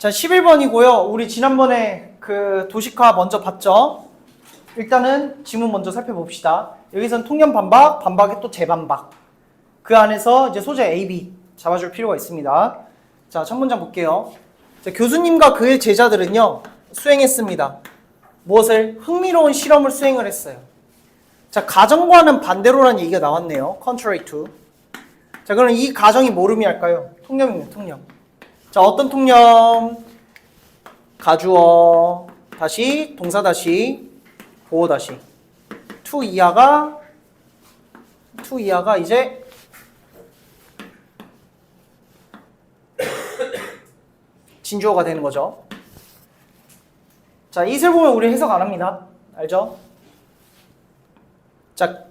자, 11번이고요. 우리 지난번에 그 도식화 먼저 봤죠? 일단은 지문 먼저 살펴봅시다. 여기선 통념 반박, 반박에 또 재반박. 그 안에서 이제 소재 A, B 잡아줄 필요가 있습니다. 자, 첫 문장 볼게요. 자, 교수님과 그의 제자들은요, 수행했습니다. 무엇을? 흥미로운 실험을 수행을 했어요. 자, 가정과는 반대로라는 얘기가 나왔네요. contrary to. 자, 그럼 이 가정이 뭘 의미할까요? 통념입니다. 통념. 자, 어떤 통념? 가주어 다시 동사 다시 보호 다시 to 이하가 이제 진주어가 되는 거죠. 자, 이슬 보면 우리 해석 안 합니다. 알죠? 자,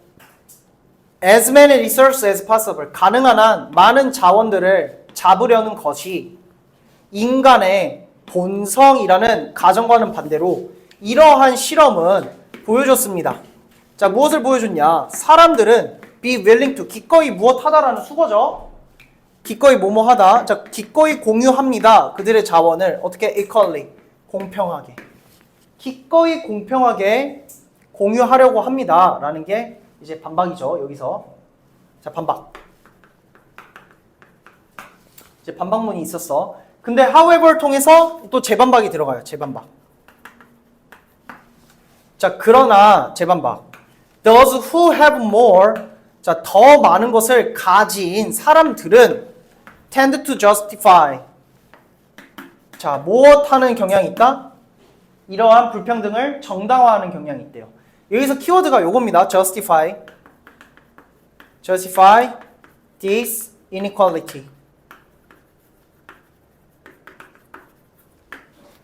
as many resources as possible. 가능한 한 많은 자원들을 잡으려는 것이 인간의 본성이라는 가정과는 반대로 이러한 실험은 보여줬습니다. 자, 무엇을 보여줬냐? 사람들은 be willing to, 기꺼이 무엇 하다라는 수거죠. 기꺼이 뭐뭐 하다. 자, 기꺼이 공유합니다. 그들의 자원을 어떻게? equally, 공평하게. 기꺼이 공평하게 공유하려고 합니다. 라는 게 이제 반박이죠. 여기서. 자, 반박. 이제 반박문이 있었어. 근데 however 통해서 또 재반박이 들어가요. 재반박. 자, 그러나 재반박. Those who have more, 자, 더 많은 것을 가진 사람들은 tend to justify. 자, 무엇하는 경향이 있다? 이러한 불평등을 정당화하는 경향이 있대요. 여기서 키워드가 요겁니다. justify. justify this inequality.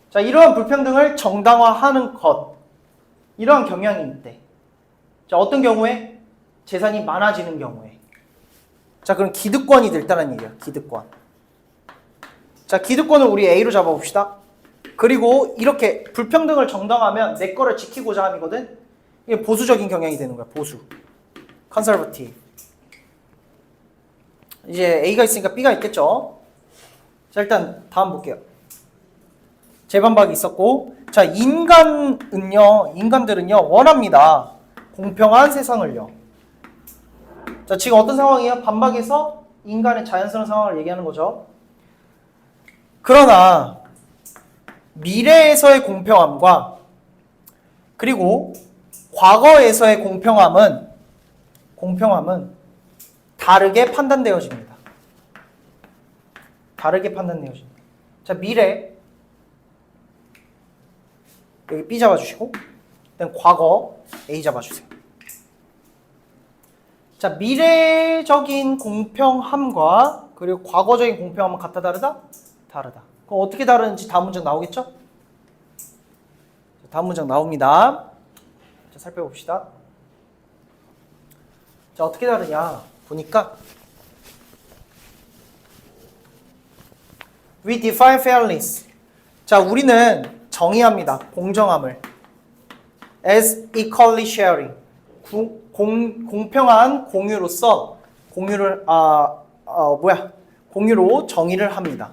자, 이러한 불평등을 정당화하는 것. 이러한 경향이 있대. 자, 어떤 경우에? 재산이 많아지는 경우에. 자, 그럼 기득권이 됐다는 얘기야. 기득권. 자, 기득권을 우리 A로 잡아봅시다. 그리고 이렇게 불평등을 정당화하면 내 거를 지키고자 함이거든. 이게 보수적인 경향이 되는 거야. 보수. 컨서버티브. 이제 A가 있으니까 B가 있겠죠. 자, 일단 다음 볼게요. 재반박이 있었고, 자, 인간들은요 원합니다. 공평한 세상을요. 자, 지금 어떤 상황이에요? 반박에서 인간의 자연스러운 상황을 얘기하는 거죠. 그러나 미래에서의 공평함과 그리고 과거에서의 공평함은 다르게 판단되어집니다. 다르게 판단되어집니다. 자, 미래 여기 B 잡아주시고, 일단 과거 A 잡아주세요. 자, 미래적인 공평함과 그리고 과거적인 공평함은 같다 다르다? 다르다. 그럼 어떻게 다르는지 다음 문장 나오겠죠? 자, 다음 문장 나옵니다. 자, 살펴봅시다. 자, 어떻게 다르냐 보니까 We define fairness. 자, 우리는 정의합니다. 공정함을. As equally sharing. 공평한 공유로서 공유로 정의를 합니다.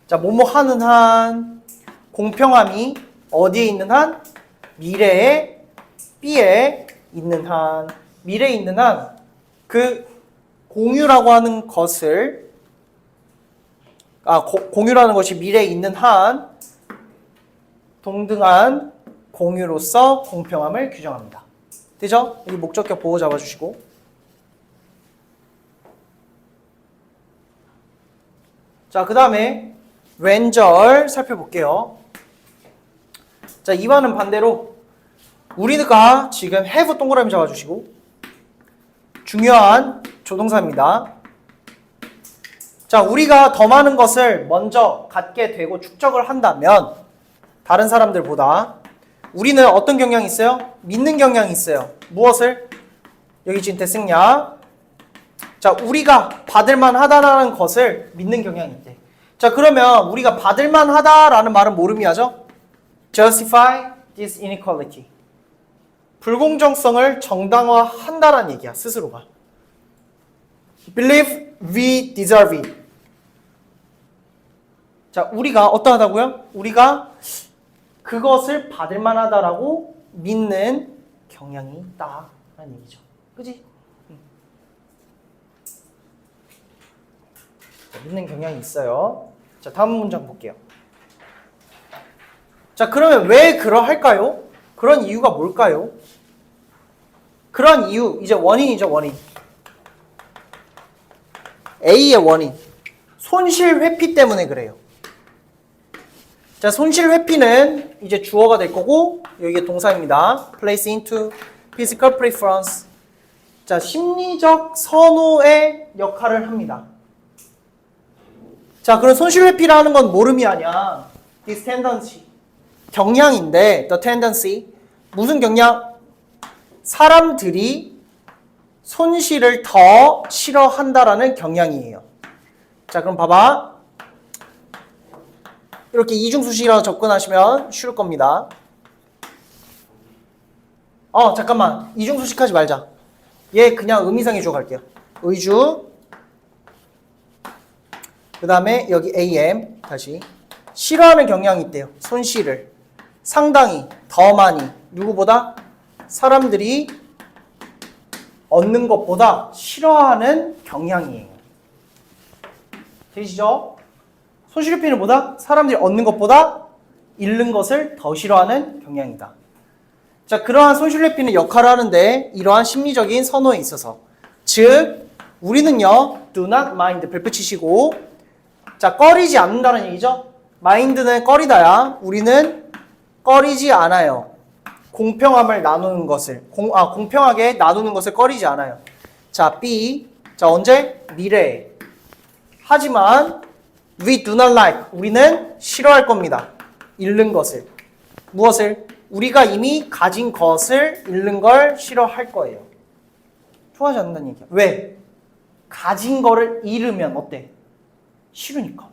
자, 뭐뭐 하는 한 공평함이 어디에 있는 한? 미래에 B에 있는 한. 미래에 있는 한 그 공유라고 하는 것을 공유라는 것이 미래에 있는 한 동등한 공유로서 공평함을 규정합니다. 되죠? 여기 목적격 보호 잡아주시고. 자, 그 다음에 왼절 살펴볼게요. 자, 이와는 반대로 우리가 지금 have 동그라미 잡아주시고 중요한 조동사입니다. 자, 우리가 더 많은 것을 먼저 갖게 되고 축적을 한다면 다른 사람들보다 우리는 어떤 경향이 있어요? 믿는 경향이 있어요. 무엇을? 여기 지금 대승야. 자, 우리가 받을만 하다라는 것을 믿는 경향이 있대. 자, 그러면 우리가 받을만 하다라는 말은 뭘 의미하죠? justify this inequality. 불공정성을 정당화한다라는 얘기야. 스스로가. believe we deserve it. 자, 우리가 어떠하다고요? 우리가 그것을 받을 만하다라고 믿는 경향이 있다라는 얘기죠. 그지? 자, 믿는 경향이 있어요. 자, 다음 문장 볼게요. 자, 그러면 왜 그러할까요? 그런 이유가 뭘까요? 그런 이유, 이제 원인이죠, 원인. A의 원인. 손실 회피 때문에 그래요. 자, 손실 회피는 이제 주어가 될 거고, 여기에 동사입니다. place into physical preference. 자, 심리적 선호의 역할을 합니다. 자, 그럼 손실 회피라는 건 모름이 아니야. this tendency. 경향인데, the tendency. 무슨 경향? 사람들이 손실을 더 싫어한다라는 경향이에요. 자, 그럼 봐봐. 이렇게 이중수식이라고 접근하시면 쉬울 겁니다. 잠깐만. 이중수식 하지 말자. 얘 그냥 의미상의 주어 갈게요. 의주. 그 다음에 여기 am. 다시. 싫어하는 경향이 있대요. 손실을. 상당히, 더 많이. 누구보다? 사람들이 얻는 것보다 싫어하는 경향이에요. 되시죠? 손실회피는 뭐다? 사람들이 얻는 것보다 잃는 것을 더 싫어하는 경향이다. 자, 그러한 손실회피는 역할을 하는데 이러한 심리적인 선호에 있어서 즉 우리는요 do not mind 별표 치시고 자 꺼리지 않는다는 얘기죠. mind는 꺼리다야. 우리는 꺼리지 않아요. 공평함을 나누는 것을 공평하게 나누는 것을 꺼리지 않아요. 자 B 자 언제? 미래에. 하지만 we do not like 우리는 싫어할 겁니다. 잃는 것을. 무엇을? 우리가 이미 가진 것을 잃는 걸 싫어할 거예요. 좋아하지 않는다는 얘기야. 왜? 가진 거를 잃으면 어때? 싫으니까.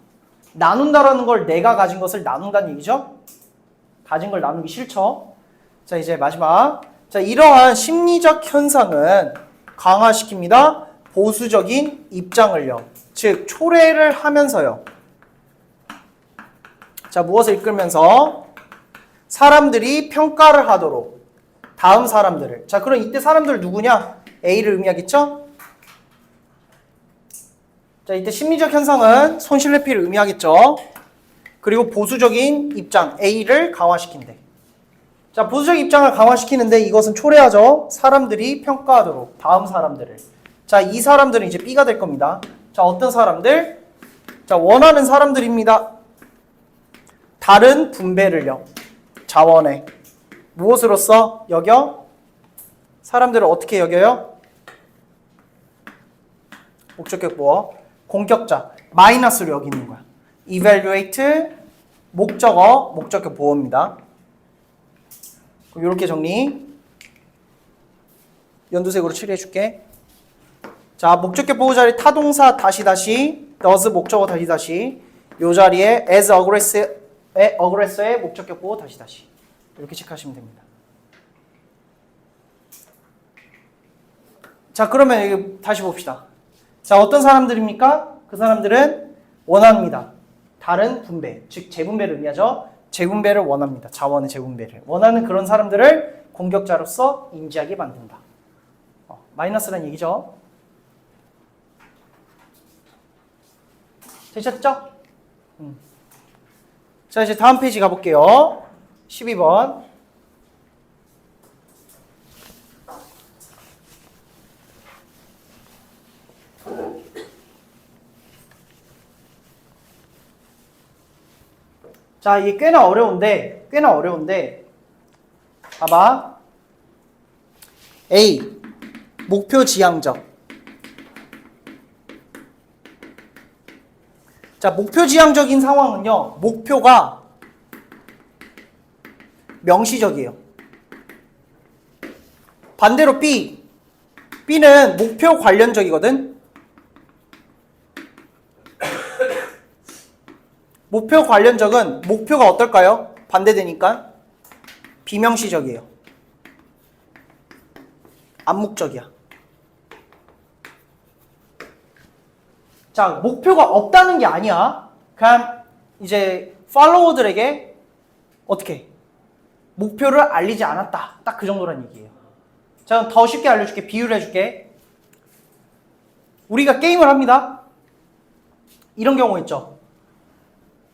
나눈다라는 걸 내가 가진 것을 나눈다는 얘기죠. 가진 걸 나누기 싫죠. 자 이제 마지막. 자 이러한 심리적 현상은 강화시킵니다. 보수적인 입장을요. 즉 초래를 하면서요. 자 무엇을 이끌면서? 사람들이 평가를 하도록 다음 사람들을. 자 그럼 이때 사람들 누구냐? A를 의미하겠죠? 자 이때 심리적 현상은 손실회피를 의미하겠죠? 그리고 보수적인 입장 A를 강화시킨대. 자 보수적 입장을 강화시키는데 이것은 초래하죠. 사람들이 평가하도록 다음 사람들을. 자 이 사람들은 이제 B가 될 겁니다. 자 어떤 사람들? 자 원하는 사람들입니다. 다른 분배를요. 자원에 무엇으로써 여겨? 사람들을 어떻게 여겨요? 목적격 보어 공격자 마이너스로 여기는 거야. evaluate 목적어 목적격 보어입니다. 이렇게 정리 연두색으로 칠해 줄게. 자 목적격 보호 자리 타동사 다시 does 목적어 다시 요 자리에 as aggressor의 목적격 보호 다시 이렇게 체크하시면 됩니다. 자 그러면 여기 다시 봅시다. 자 어떤 사람들입니까? 그 사람들은 원합니다. 다른 분배 즉 재분배를 의미하죠. 재분배를 원합니다. 자원의 재분배를 원하는 그런 사람들을 공격자로서 인지하게 만든다. 마이너스란 얘기죠. 되셨죠? 자 이제 다음 페이지 가볼게요. 12번. 자 이게 꽤나 어려운데 봐봐. A 목표 지향적. 자 목표 지향적인 상황은요 목표가 명시적이에요. 반대로 B는 목표 관련적이거든. 목표 관련적은 목표가 어떨까요? 반대되니까 비명시적이에요. 암묵적이야. 자 목표가 없다는 게 아니야. 그냥 이제 팔로워들에게 어떻게 목표를 알리지 않았다. 딱 그 정도란 얘기예요. 자, 더 쉽게 알려줄게. 비유를 해줄게. 우리가 게임을 합니다. 이런 경우 있죠.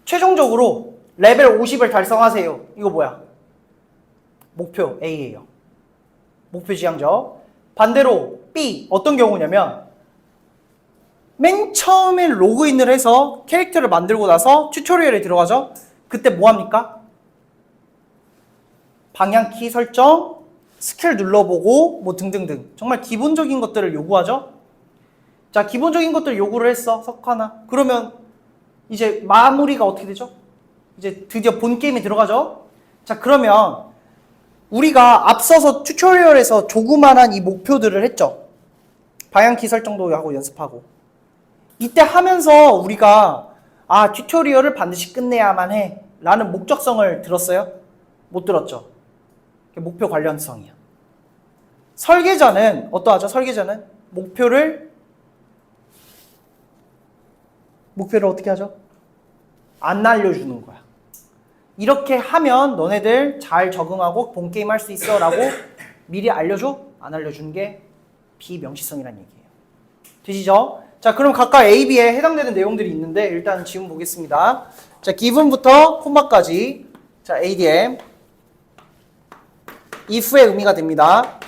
최종적으로 레벨 50을 달성하세요. 이거 뭐야? 목표 A예요. 목표 지향적. 반대로 B 어떤 경우냐면 맨 처음에 로그인을 해서 캐릭터를 만들고 나서 튜토리얼에 들어가죠. 그때 뭐 합니까? 방향키 설정, 스킬 눌러보고 뭐 등등등 정말 기본적인 것들을 요구하죠. 자, 기본적인 것들 요구를 했어. 석하나. 그러면 이제 마무리가 어떻게 되죠? 이제 드디어 본 게임에 들어가죠. 자, 그러면 우리가 앞서서 튜토리얼에서 조그만한 이 목표들을 했죠. 방향키 설정도 하고 연습하고. 이때 하면서 우리가 튜토리얼을 반드시 끝내야만 해 라는 목적성을 들었어요? 못 들었죠? 목표 관련성이야. 설계자는 어떠하죠? 설계자는 목표를 어떻게 하죠? 안 알려주는 거야. 이렇게 하면 너네들 잘 적응하고 본게임 할 수 있어 라고 미리 알려줘? 안 알려주는 게 비명시성이란 얘기예요. 되시죠? 자, 그럼 각각 A, B에 해당되는 내용들이 있는데 일단 지금 보겠습니다. 자, given부터 콤마까지. 자, ADM if의 의미가 됩니다.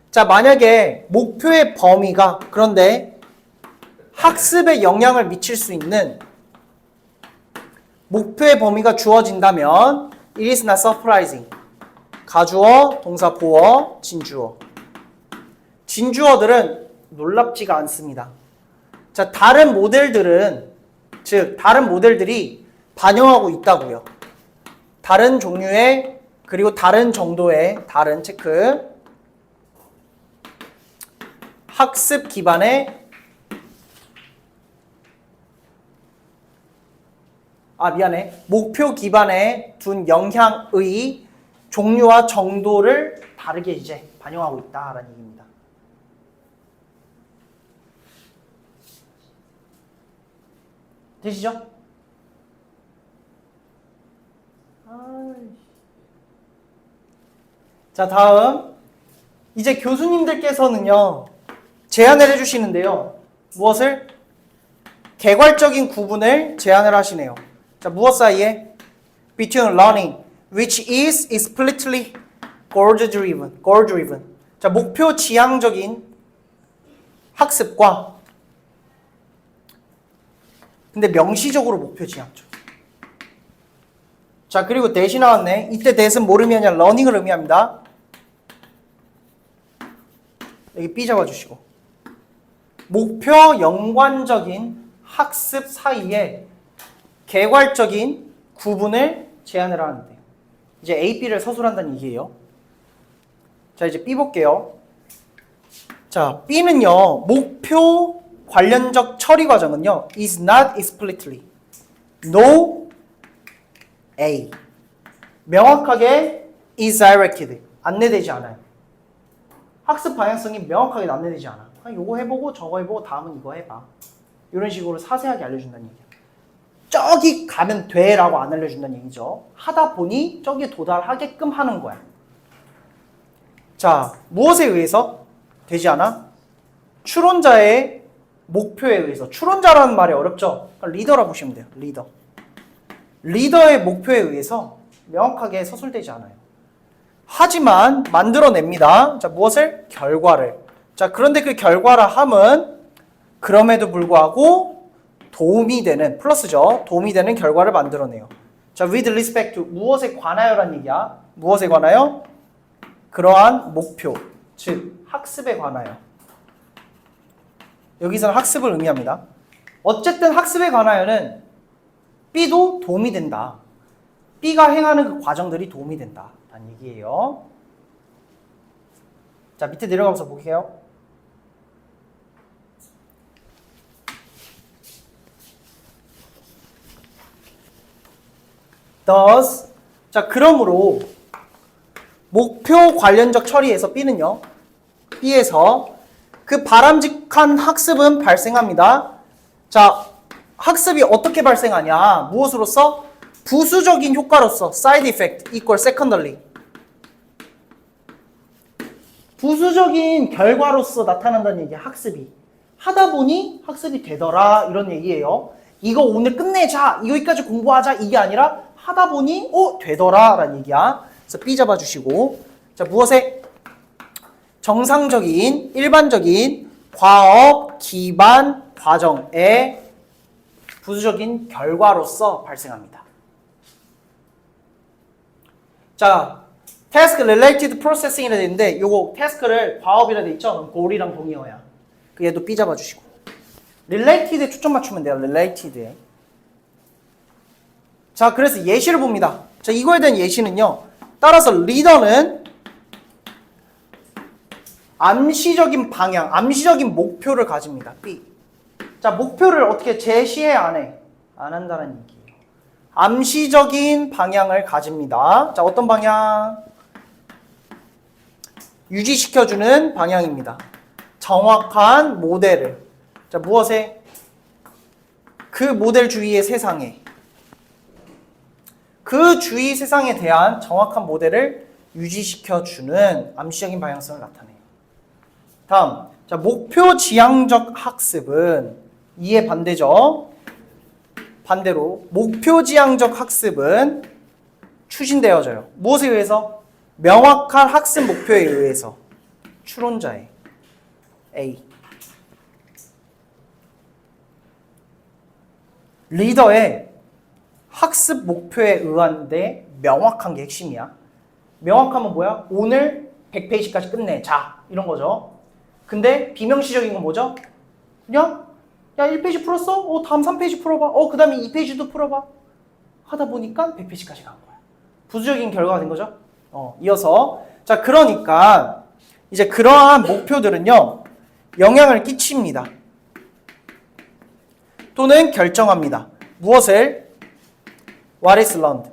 자, 만약에 목표의 범위가 그런데 학습에 영향을 미칠 수 있는 목표의 범위가 주어진다면 it is not surprising. 가주어, 동사 보어, 진주어. 진주어들은 놀랍지가 않습니다. 자, 다른 모델들은 즉 다른 모델들이 반영하고 있다고요. 다른 종류의 그리고 다른 정도의 다른 체크. 학습 기반의 목표 기반에 둔 영향의 종류와 정도를 다르게 이제 반영하고 있다라는 얘기입니다. 되시죠? 자, 다음 이제 교수님들께서는요 제안을 해주시는데요. 무엇을? 개괄적인 구분을 제안을 하시네요. 자, 무엇 사이에? Between learning, which is explicitly goal-driven. 자, 목표 지향적인 학습과 근데 명시적으로 목표 지향적. 자, 그리고 대시 나왔네. 이때 대신 뭘 의미하냐? 러닝을 의미합니다. 여기 B 잡아주시고. 목표 연관적인 학습 사이에 개괄적인 구분을 제안을 하는데요. 이제 A, B를 서술한다는 얘기예요. 자, 이제 B 볼게요. 자, B는요, 목표 관련적 처리 과정은요, is not explicitly. No A. 명확하게 is directed. 안내되지 않아요. 학습 방향성이 명확하게 안내되지 않아. 요거 해보고 저거 해보고 다음은 이거 해봐. 이런 식으로 사세하게 알려준다는 얘기야. 저기 가면 돼 라고 안 알려준다는 얘기죠. 하다 보니 저기에 도달하게끔 하는 거야. 자, 무엇에 의해서? 되지 않아? 추론자의 목표에 의해서. 추론자라는 말이 어렵죠? 그러니까 리더라고 보시면 돼요. 리더. 리더의 목표에 의해서 명확하게 서술되지 않아요. 하지만 만들어냅니다. 자, 무엇을? 결과를. 자, 그런데 그 결과라 함은 그럼에도 불구하고 도움이 되는, 플러스죠. 도움이 되는 결과를 만들어내요. 자, with respect to 무엇에 관하여란 얘기야. 무엇에 관하여? 그러한 목표, 즉 학습에 관하여. 여기서는 학습을 의미합니다. 어쨌든 학습에 관하여는 B도 도움이 된다. B가 행하는 그 과정들이 도움이 된다. 라는 얘기예요. 자, 밑에 내려가면서 볼게요. thus. 자, 그러므로 목표 관련적 처리에서 B는요. B에서 그 바람직한 학습은 발생합니다. 자, 학습이 어떻게 발생하냐? 무엇으로서? 부수적인 효과로서 side effect equal secondary. 부수적인 결과로서 나타난다는 얘기야. 학습이. 하다 보니 학습이 되더라 이런 얘기예요. 이거 오늘 끝내자. 여기까지 공부하자. 이게 아니라 하다 보니 되더라 라는 얘기야. 그래서 B 잡아주시고 자 무엇에? 정상적인 일반적인 과업 기반 과정의 부수적인 결과로서 발생합니다. 자, task related processing이라 되는데 요거 task를 과업이라 돼 있죠? 그럼 goal이랑 동의어야. 그 얘도 B 잡아주시고 related에 초점 맞추면 돼요. related에. 자, 그래서 예시를 봅니다. 자, 이거에 대한 예시는요. 따라서 리더는 암시적인 방향, 암시적인 목표를 가집니다. B. 자, 목표를 어떻게 제시해? 안 해? 안 한다는 얘기예요. 암시적인 방향을 가집니다. 자, 어떤 방향? 유지시켜주는 방향입니다. 정확한 모델을. 자, 무엇에? 그 모델 주위의 세상에. 그 주위 세상에 대한 정확한 모델을 유지시켜주는 암시적인 방향성을 나타내요. 다음, 자, 목표 지향적 학습은 이에 반대죠. 반대로 목표 지향적 학습은 추진되어져요. 무엇에 의해서? 명확한 학습 목표에 의해서. 추론자의 A. 리더의 학습 목표에 의한데 명확한 게 핵심이야. 명확하면 뭐야? 오늘 100페이지까지 끝내자 이런 거죠. 근데 비명시적인 건 뭐죠? 그냥 야 1페이지 풀었어? 다음 3페이지 풀어봐. 그 다음에 2페이지도 풀어봐. 하다 보니까 100페이지까지 간 거야. 부수적인 결과가 된 거죠. 이어서 자 그러니까 이제 그러한 목표들은요 영향을 끼칩니다. 또는 결정합니다. 무엇을? What is learned.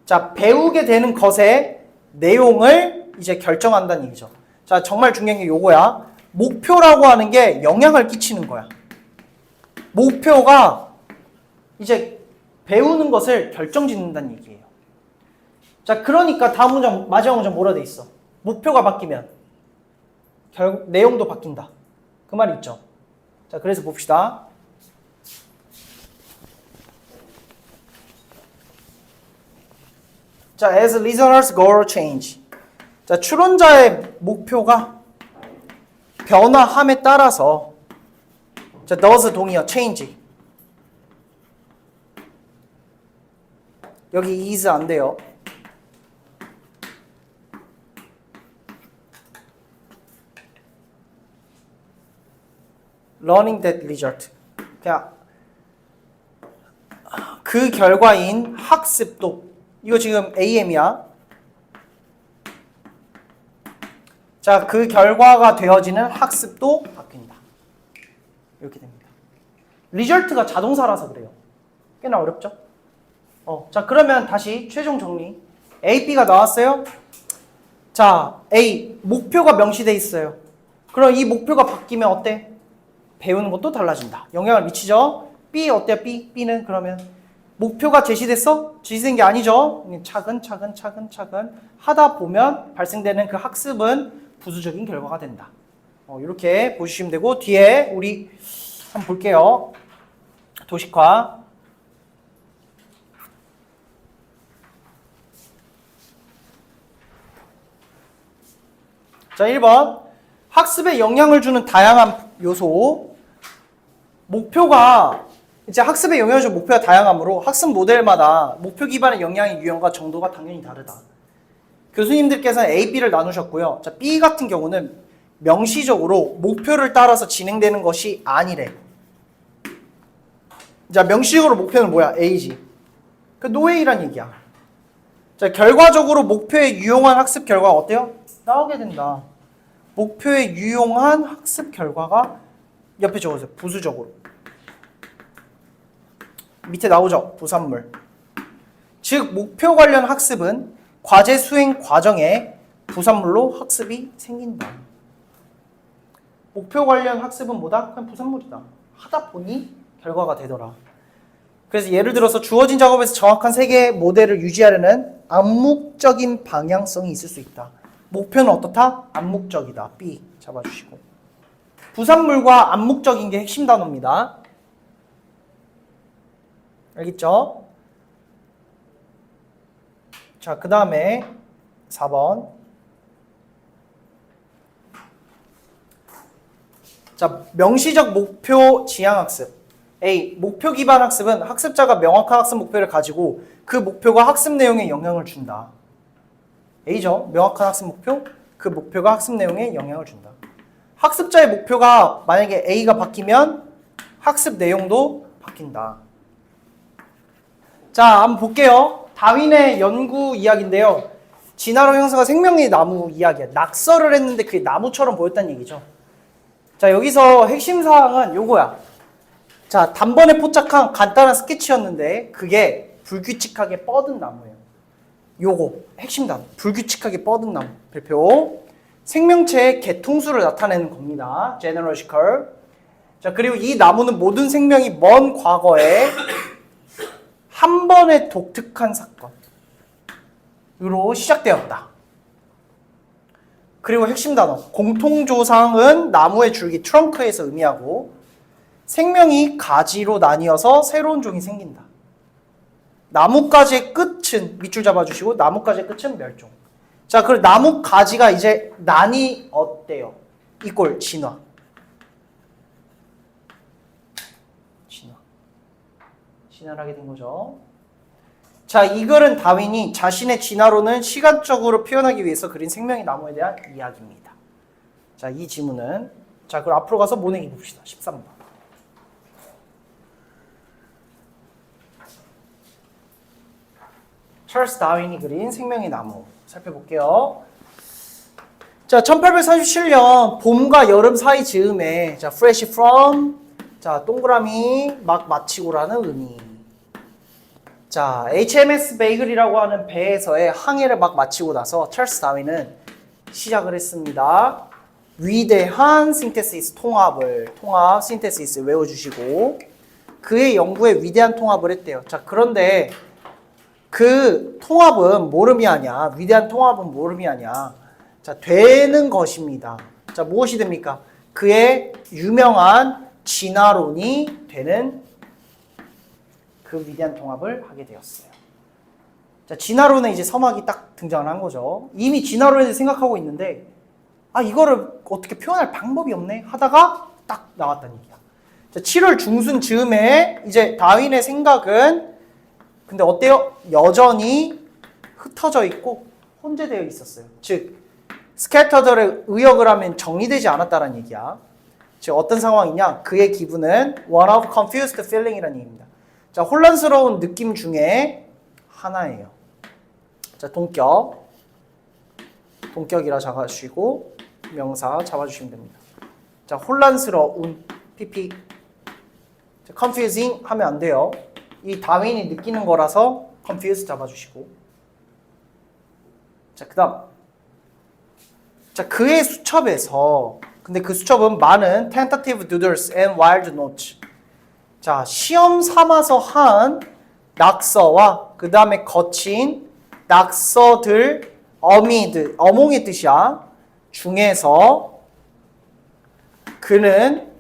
자, 배우게 되는 것의 내용을 이제 결정한다는 얘기죠. 자, 정말 중요한 게 요거야. 목표라고 하는 게 영향을 끼치는 거야. 목표가 이제 배우는 것을 결정짓는다는 얘기예요. 자, 그러니까 다음 문장, 마지막 문장 뭐라 돼 있어? 목표가 바뀌면 결국 내용도 바뀐다. 그 말이 있죠. 자, 그래서 봅시다. 자, as listeners goal change. 자, 추론자의 목표가 변화함에 따라서 자, does 동의어 change. 여기 is 안 돼요. learning that result. 그냥 그 결과인 학습도. 이거 지금 AM이야. 자, 그 결과가 되어지는 학습도 바뀐다. 이렇게 됩니다. 리절트가 자동사라서 그래요. 꽤나 어렵죠? 자, 그러면 다시 최종 정리. A, B가 나왔어요. 자, A, 목표가 명시돼 있어요. 그럼 이 목표가 바뀌면 어때? 배우는 것도 달라진다. 영향을 미치죠? B 어때요? B는 그러면 목표가 제시됐어? 제시된 게 아니죠? 차근차근 하다 보면 발생되는 그 학습은 부수적인 결과가 된다. 이렇게 보시면 되고 뒤에 우리 한번 볼게요. 도식화. 자, 1번. 학습에 영향을 주는 다양한 요소. 목표가 이제 학습에 영향을 주는 목표가 다양하므로 학습 모델마다 목표 기반의 영향의 유형과 정도가 당연히 다르다. 교수님들께서는 A, B를 나누셨고요. 자, B 같은 경우는 명시적으로 목표를 따라서 진행되는 것이 아니래. 자, 명시적으로 목표는 뭐야? A지. 그 no A란 얘기야. 자, 결과적으로 목표에 유용한 학습 결과가 어때요? 나오게 된다. 목표에 유용한 학습 결과가 옆에 적어주세요. 부수적으로. 밑에 나오죠? 부산물. 즉, 목표 관련 학습은 과제 수행 과정에 부산물로 학습이 생긴다. 목표 관련 학습은 뭐다? 그냥 부산물이다. 하다 보니 결과가 되더라. 그래서 예를 들어서 주어진 작업에서 정확한 세계의 모델을 유지하려는 암묵적인 방향성이 있을 수 있다. 목표는 어떻다? 암묵적이다. B 잡아주시고. 부산물과 암묵적인 게 핵심 단어입니다. 알겠죠? 자, 그 다음에 4번. 자, 명시적 목표 지향 학습. A. 목표 기반 학습은 학습자가 명확한 학습 목표를 가지고 그 목표가 학습 내용에 영향을 준다. A죠. 명확한 학습 목표, 그 목표가 학습 내용에 영향을 준다. 학습자의 목표가 만약에 A가 바뀌면 학습 내용도 바뀐다. 자, 한번 볼게요. 다윈의 연구 이야기인데요. 진화로 형사가 생명의 나무 이야기야. 낙서를 했는데 그게 나무처럼 보였다는 얘기죠. 자, 여기서 핵심 사항은 요거야. 자, 단번에 포착한 간단한 스케치였는데 그게 불규칙하게 뻗은 나무예요. 요거 핵심 단어. 불규칙하게 뻗은 나무. 별표. 생명체의 개통수를 나타내는 겁니다. genealogical. 자, 그리고 이 나무는 모든 생명이 먼 과거에 한 번의 독특한 사건으로 시작되었다. 그리고 핵심 단어. 공통조상은 나무의 줄기 트렁크에서 의미하고 생명이 가지로 나뉘어서 새로운 종이 생긴다. 나뭇가지의 끝은 밑줄 잡아주시고 나뭇가지의 끝은 멸종. 자, 그리고 나뭇가지가 이제 난이 어때요? 이꼴 진화. 진화를 하게 된 거죠. 자, 이 글은 다윈이 자신의 진화론을 시간적으로 표현하기 위해서 그린 생명의 나무에 대한 이야기입니다. 자, 이 지문은 자, 그럼 앞으로 가서 모내기 봅시다. 13번. 찰스 다윈이 그린 생명의 나무 살펴볼게요. 자, 1847년 봄과 여름 사이 즈음에 자, fresh from 자, 동그라미 막 마치고라는 의미. 자, HMS 베이글이라고 하는 배에서의 항해를 막 마치고 나서 찰스 다윈은 시작을 했습니다. 위대한 신테시스 통합 신테시스 외워주시고 그의 연구에 위대한 통합을 했대요. 자, 그런데 그 통합은 뭘 의미하냐? 위대한 통합은 뭘 의미하냐? 자, 되는 것입니다. 자, 무엇이 됩니까? 그의 유명한 진화론이 되는 그 위대한 통합을 하게 되었어요. 자, 진화론에 이제 서막이 딱 등장을 한 거죠. 이미 진화론에 대해서 생각하고 있는데 아, 이거를 어떻게 표현할 방법이 없네 하다가 딱 나왔다는 얘기야. 자, 7월 중순 즈음에 이제 다윈의 생각은 근데 어때요? 여전히 흩어져 있고 혼재되어 있었어요. 즉 스캐터들의 의역을 하면 정리되지 않았다는 얘기야. 즉 어떤 상황이냐? 그의 기분은 one of confused feeling이라는 얘기입니다. 자, 혼란스러운 느낌 중에 하나예요. 자, 동격이라 잡아주시고 명사 잡아주시면 됩니다. 자, 혼란스러운 pp. 자, confusing 하면 안 돼요. 이 다윈이 느끼는 거라서 confused 잡아주시고. 자, 그 다음. 자, 그의 수첩에서 근데 그 수첩은 많은 tentative doodles and wild notes. 자, 시험 삼아서 한 낙서와 그 다음에 거친 낙서들 어몽의 뜻이야. 중에서 그는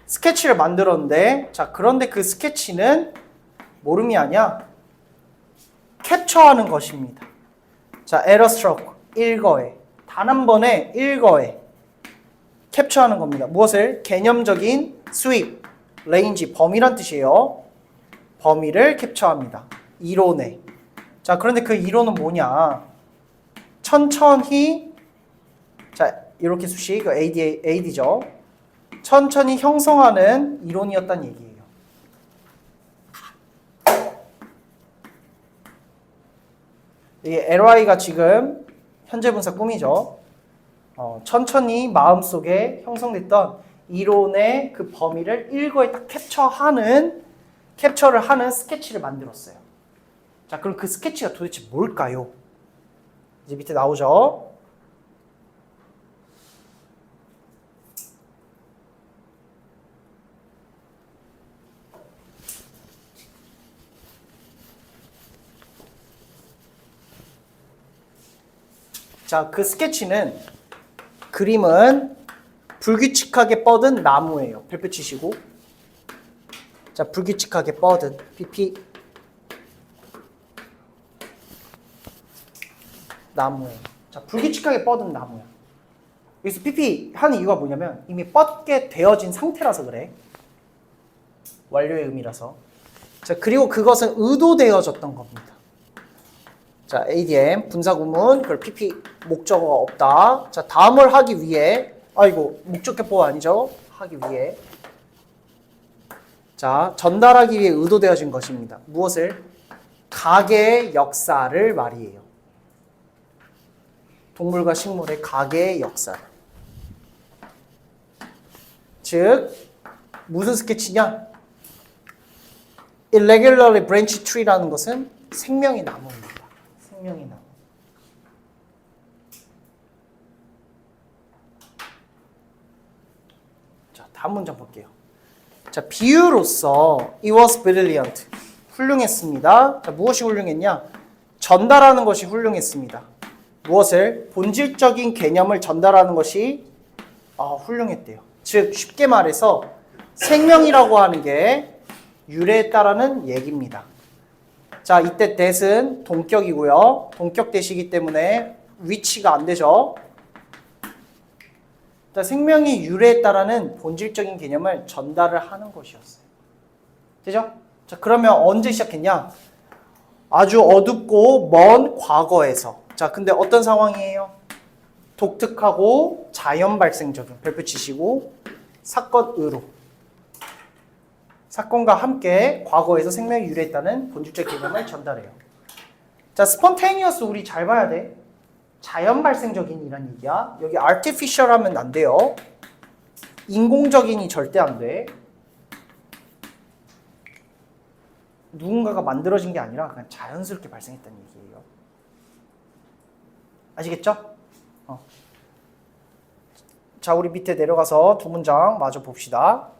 스케치를 만들었는데 자, 그런데 그 스케치는 뭘 의미하냐? 캡처하는 것입니다. 자, error stroke 일거에 단 한 번에 일거에 캡처하는 겁니다. 무엇을? 개념적인 sweep, range, 범위란 뜻이에요. 범위를 캡처합니다. 이론에. 자, 그런데 그 이론은 뭐냐? 천천히 자, 이렇게 수식 AD죠. 천천히 형성하는 이론이었다는 얘기예요. 이게 LY가 지금 현재 분사 꾸미죠. 천천히 마음속에 형성됐던 이론의 그 범위를 일거에 딱 캡처를 하는 스케치를 만들었어요. 자, 그럼 그 스케치가 도대체 뭘까요? 이제 밑에 나오죠. 자, 그 스케치는 그림은 불규칙하게 뻗은 나무예요. 별표 치시고. 자, 불규칙하게 뻗은 PP 나무예요. 자, 불규칙하게 뻗은 나무야. 여기서 PP 하는 이유가 뭐냐면 이미 뻗게 되어진 상태라서 그래. 완료의 의미라서. 자, 그리고 그것은 의도되어졌던 겁니다. 자, ADM 분사구문, 그걸 PP 목적어가 없다. 자, 다음을 하기 위해, 아이고 목적격보가 아니죠. 하기 위해. 자, 전달하기 위해 의도되어진 것입니다. 무엇을? 가계의 역사를 말이에요. 동물과 식물의 가계의 역사를. 즉, 무슨 스케치냐? Irregularly branch tree라는 것은 생명의 나무입니다. 생명의 나무. 자, 다음 문장 볼게요. 자, 비유로서 it was brilliant. 훌륭했습니다. 자, 무엇이 훌륭했냐? 전달하는 것이 훌륭했습니다. 무엇을? 본질적인 개념을 전달하는 것이 훌륭했대요. 즉, 쉽게 말해서 생명이라고 하는 게 유래했다라는 얘기입니다. 자, 이때 that은 동격이고요. 동격 that이기 때문에 which가 안 되죠. 자, 생명이 유래했다라는 본질적인 개념을 전달을 하는 것이었어요. 되죠? 자, 그러면 언제 시작했냐? 아주 어둡고 먼 과거에서. 자, 근데 어떤 상황이에요? 독특하고 자연 발생적인, 별표 치시고 사건으로. 사건과 함께 과거에서 생명이 유래했다는 본질적 개념을 전달해요. 자, spontaneous 우리 잘 봐야 돼. 자연 발생적인이란 얘기야. 여기 artificial 하면 안 돼요. 인공적인이 절대 안 돼. 누군가가 만들어진 게 아니라 그냥 자연스럽게 발생했다는 얘기예요. 아시겠죠? 자, 우리 밑에 내려가서 두 문장 마저 봅시다.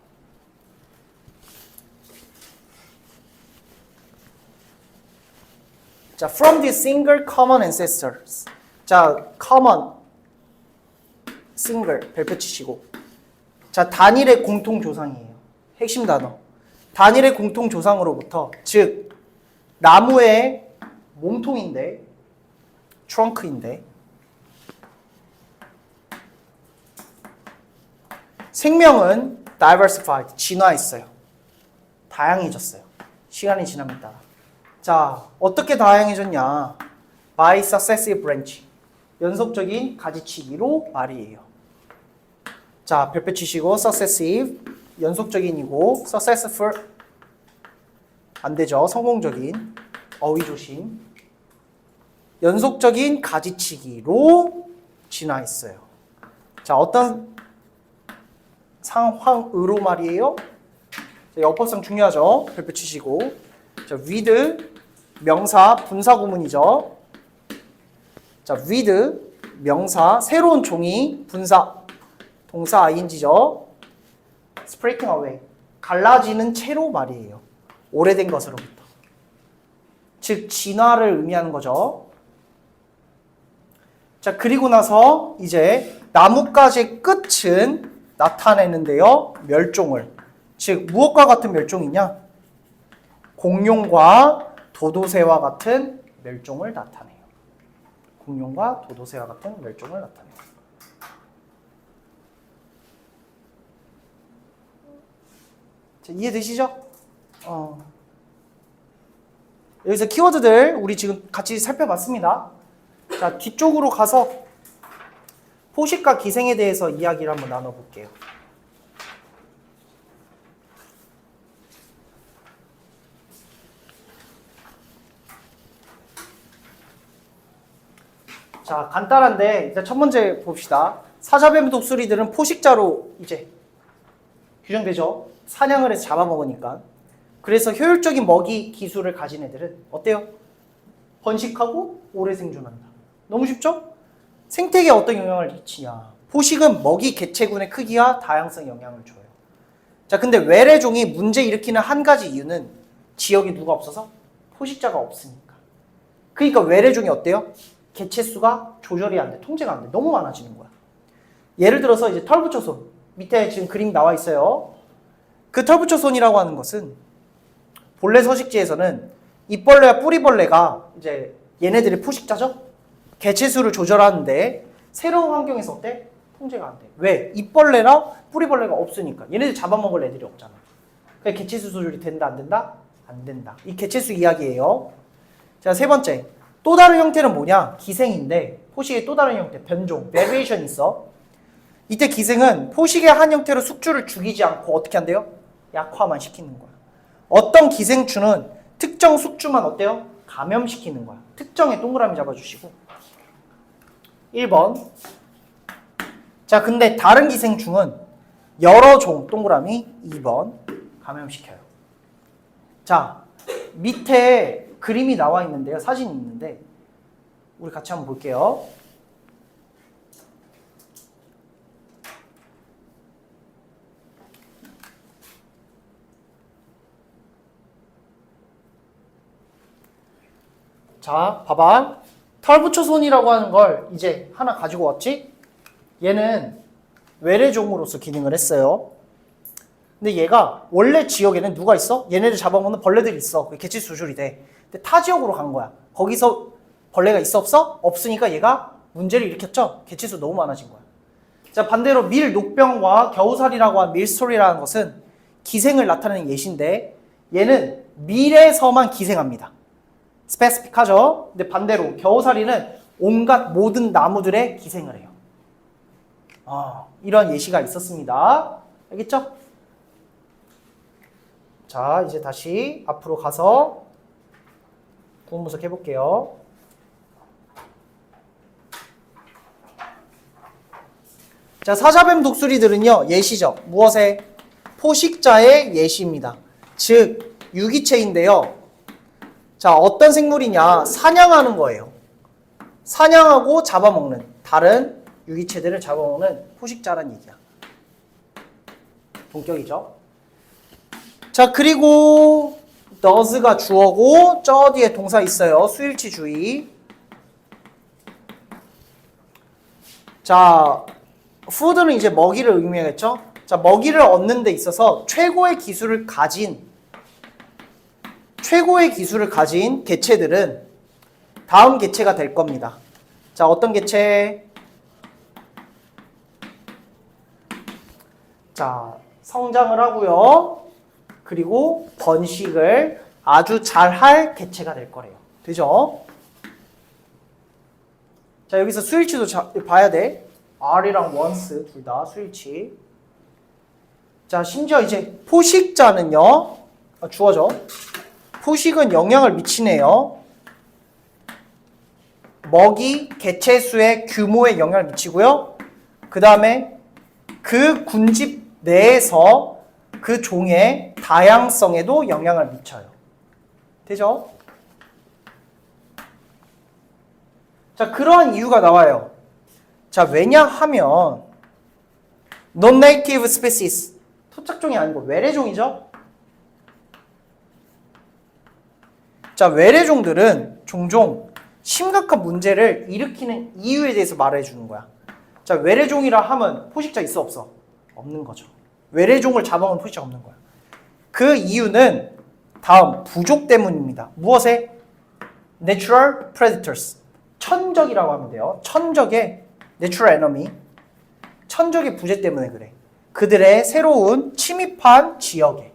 자, from the single common ancestors. 자, common, single, 별표 치시고. 자, 단일의 공통 조상이에요. 핵심 단어. 단일의 공통 조상으로부터, 즉, 나무의 몸통인데, 트렁크인데, 생명은 diversified, 진화했어요. 다양해졌어요. 시간이 지남에 따라. 자, 어떻게 다양해졌냐? By successive branch. 연속적인 가지치기로 말이에요. 자, 별표 치시고 successive, 연속적인이고 successful 안 되죠. 성공적인, 어휘 조심. 연속적인 가지치기로 진화했어요. 자, 어떤 상황으로 말이에요? 자, 어법상 중요하죠. 별표 치시고. 자, with 명사 분사 구문이죠. 자, with 명사 새로운 종이 분사 동사 ing죠. splitting away 갈라지는 채로 말이에요. 오래된 것으로부터. 즉 진화를 의미하는 거죠. 자, 그리고 나서 이제 나뭇가지의 끝은 나타내는데요. 멸종을. 즉 무엇과 같은 멸종이냐? 공룡과 도도새와 같은 멸종을 나타내요. 공룡과 도도새와 같은 멸종을 나타내요. 자, 이해되시죠? 여기서 키워드들 우리 지금 같이 살펴봤습니다. 자, 뒤쪽으로 가서 포식과 기생에 대해서 이야기를 한번 나눠볼게요. 자, 간단한데 일단 첫 번째 봅시다. 사자뱀 독수리들은 포식자로 이제 규정되죠. 사냥을 해서 잡아먹으니까. 그래서 효율적인 먹이 기술을 가진 애들은 어때요? 번식하고 오래 생존한다. 너무 쉽죠? 생태계에 어떤 영향을 미치냐? 포식은 먹이 개체군의 크기와 다양성에 영향을 줘요. 자, 근데 외래종이 문제 일으키는 한 가지 이유는 지역에 누가 없어서? 포식자가 없으니까. 그러니까 외래종이 어때요? 개체수가 조절이 안 돼. 통제가 안 돼. 너무 많아지는 거야. 예를 들어서 이제 털붙여손. 밑에 지금 그림 나와 있어요. 그 털붙여손이라고 하는 것은 본래 서식지에서는 잎벌레와 뿌리벌레가 이제 얘네들이 포식자죠? 개체수를 조절하는데 새로운 환경에서 어때? 통제가 안 돼. 왜? 잎벌레랑 뿌리벌레가 없으니까. 얘네들 잡아먹을 애들이 없잖아. 그래 개체수 조절이 된다 안 된다? 안 된다. 이 개체수 이야기예요. 자, 세 번째. 또 다른 형태는 뭐냐? 기생인데 포식의 또 다른 형태, 변종, 베리에이션 있어. 이때 기생은 포식의 한 형태로 숙주를 죽이지 않고 어떻게 한대요? 약화만 시키는 거야. 어떤 기생충은 특정 숙주만 어때요? 감염시키는 거야. 특정의 동그라미 잡아주시고 1번. 자, 근데 다른 기생충은 여러 종 동그라미 2번 감염시켜요. 자, 밑에 그림이 나와 있는데요. 사진이 있는데 우리 같이 한번 볼게요. 자, 봐봐. 털붙여손이라고 하는 걸 이제 하나 가지고 왔지? 얘는 외래종으로서 기능을 했어요. 근데 얘가 원래 지역에는 누가 있어? 얘네를 잡아먹는 벌레들이 있어. 개체수 조절이 돼. 근데 타 지역으로 간 거야. 거기서 벌레가 있어 없어? 없으니까 얘가 문제를 일으켰죠? 개체수 너무 많아진 거야. 자, 반대로 밀 녹병과 겨우살이라고 하는 밀스토리라는 것은 기생을 나타내는 예시인데 얘는 밀에서만 기생합니다. 스페시픽하죠? 근데 반대로 겨우살이는 온갖 모든 나무들의 기생을 해요. 이런 예시가 있었습니다. 알겠죠? 자, 이제 다시 앞으로 가서 구분 분석 해볼게요. 자, 사자뱀 독수리들은요, 예시죠. 무엇의? 포식자의 예시입니다. 즉, 유기체인데요. 자, 어떤 생물이냐? 사냥하는 거예요. 사냥하고 잡아먹는 다른 유기체들을 잡아먹는 포식자란 얘기야. 동격이죠. 자, 그리고 does가 주어고 저 뒤에 동사 있어요. 수일치 주의. 자, food는 이제 먹이를 의미하겠죠. 자, 먹이를 얻는 데 있어서 최고의 기술을 가진 개체들은 다음 개체가 될 겁니다. 자, 어떤 개체? 자, 성장을 하고요. 그리고 번식을 아주 잘할 개체가 될 거래요. 되죠? 자, 여기서 수일치도 봐야 돼. R이랑 once 둘 다 수일치. 자, 심지어 이제 포식자는요. 주어져. 포식은 영향을 미치네요. 먹이, 개체수의 규모에 영향을 미치고요. 그 다음에 그 군집 내에서 그 종의 다양성에도 영향을 미쳐요. 되죠? 자, 그러한 이유가 나와요. 자, 왜냐하면 non-native species, 토착종이 아니고 외래종이죠? 자, 외래종들은 종종 심각한 문제를 일으키는 이유에 대해서 말해주는 거야. 자, 외래종이라 하면 포식자 있어 없어? 없는 거죠. 외래종을 잡아먹는 포식자가 없는 거야. 그 이유는 다음 부족 때문입니다. 무엇에? Natural predators. 천적이라고 하면 돼요. 천적의 natural enemy. 천적의 부재 때문에 그래. 그들의 새로운 침입한 지역에.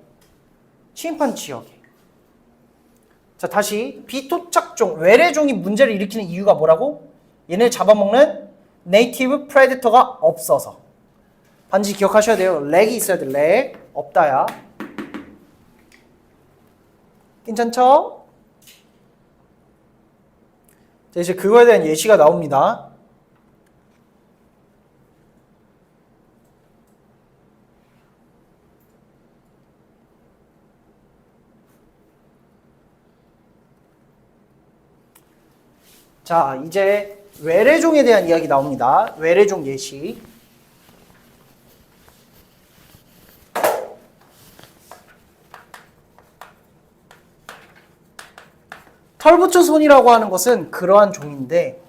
자, 다시 비토착종, 외래종이 문제를 일으키는 이유가 뭐라고? 얘네를 잡아먹는 네이티브 프레디터가 없어서. 반드시 기억하셔야 돼요. 렉이 있어야 돼. 렉. 없다야. 괜찮죠? 자, 이제 그거에 대한 예시가 나옵니다. 자, 이제 외래종에 대한 이야기 나옵니다. 외래종 예시. 털붙여손이라고 하는 것은 그러한 종인데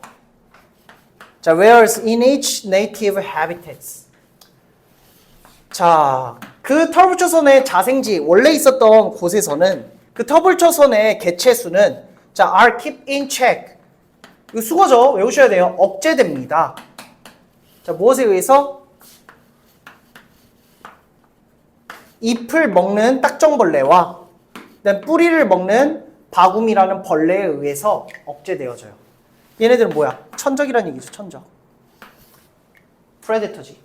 자, whereas in each native habitats. 자, 그 터블초선의 자생지 원래 있었던 곳에서는 그 터블초선의 개체수는 자, are kept in check. 이거 수거죠. 외우셔야 돼요. 억제됩니다. 자, 무엇에 의해서? 잎을 먹는 딱정벌레와 그다음 뿌리를 먹는 바구미라는 벌레에 의해서 억제되어져요. 얘네들은 뭐야? 천적이라는 얘기죠. 천적. 프레데터지.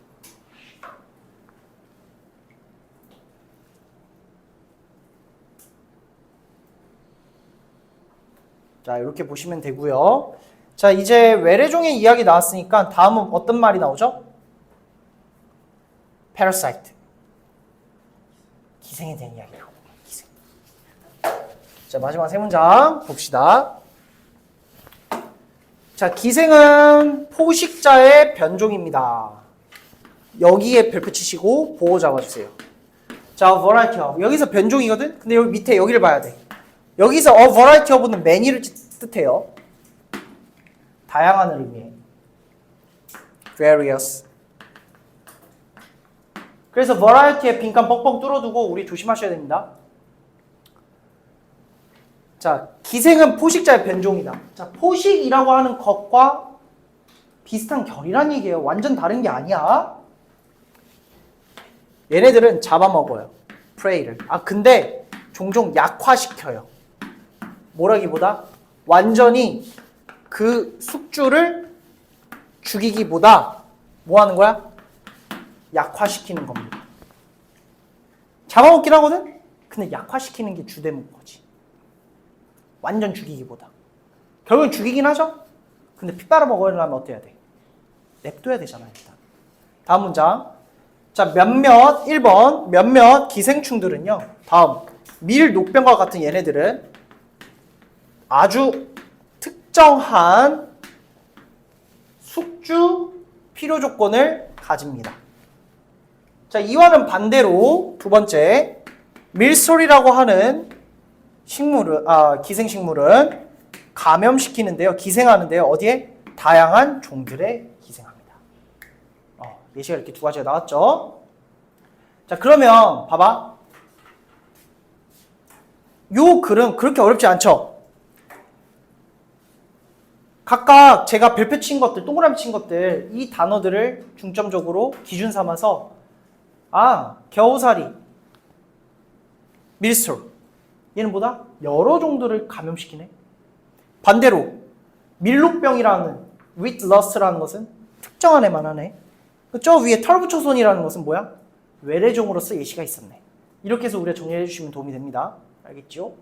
자, 이렇게 보시면 되고요. 자, 이제 외래종의 이야기 나왔으니까 다음은 어떤 말이 나오죠? parasite. 기생에 대한 이야기예요. 기생. 자, 마지막 세 문장 봅시다. 자, 기생은 포식자의 변종입니다. 여기에 별표 치시고 보호 잡아주세요. 자, variety of. 여기서 변종이거든? 근데 여기 밑에 여기를 봐야 돼. 여기서 variety of는 many를 뜻해요. 다양한 의미에. various. 그래서 variety에 빈칸 뻥뻥 뚫어두고 우리 조심하셔야 됩니다. 자, 기생은 포식자의 변종이다. 자, 포식이라고 하는 것과 비슷한 결이란 얘기예요. 완전 다른 게 아니야. 얘네들은 잡아먹어요. prey를. 아, 근데 종종 약화시켜요. 뭐라기보다 완전히 그 숙주를 죽이기보다 뭐 하는 거야? 약화시키는 겁니다. 잡아먹긴 하거든? 근데 약화시키는 게 주된 거지. 완전 죽이기보다. 결국은 죽이긴 하죠? 근데 피 빨아먹으려면 어떻게 해야 돼? 냅둬야 되잖아, 일단. 다음 문장. 자, 몇몇, 1번, 몇몇 기생충들은요. 다음, 밀, 녹병과 같은 얘네들은 아주 특정한 숙주 필요 조건을 가집니다. 자, 이와는 반대로 두 번째, 밀솔이라고 하는 식물은, 기생식물은 감염시키는데요. 기생하는데요. 어디에? 다양한 종들에 기생합니다. 예시가 이렇게 두 가지가 나왔죠. 자, 그러면 봐봐. 요 글은 그렇게 어렵지 않죠? 각각 제가 별표 친 것들, 동그라미 친 것들, 이 단어들을 중점적으로 기준 삼아서 겨우살이, 밀솔. 얘는 뭐다? 여러 종들을 감염시키네. 반대로 밀록병이라는 with lust라는 것은 특정한 애만 하네. 저 위에 털부초손이라는 것은 뭐야? 외래종으로서 예시가 있었네. 이렇게 해서 우리가 정리해 주시면 도움이 됩니다. 알겠죠?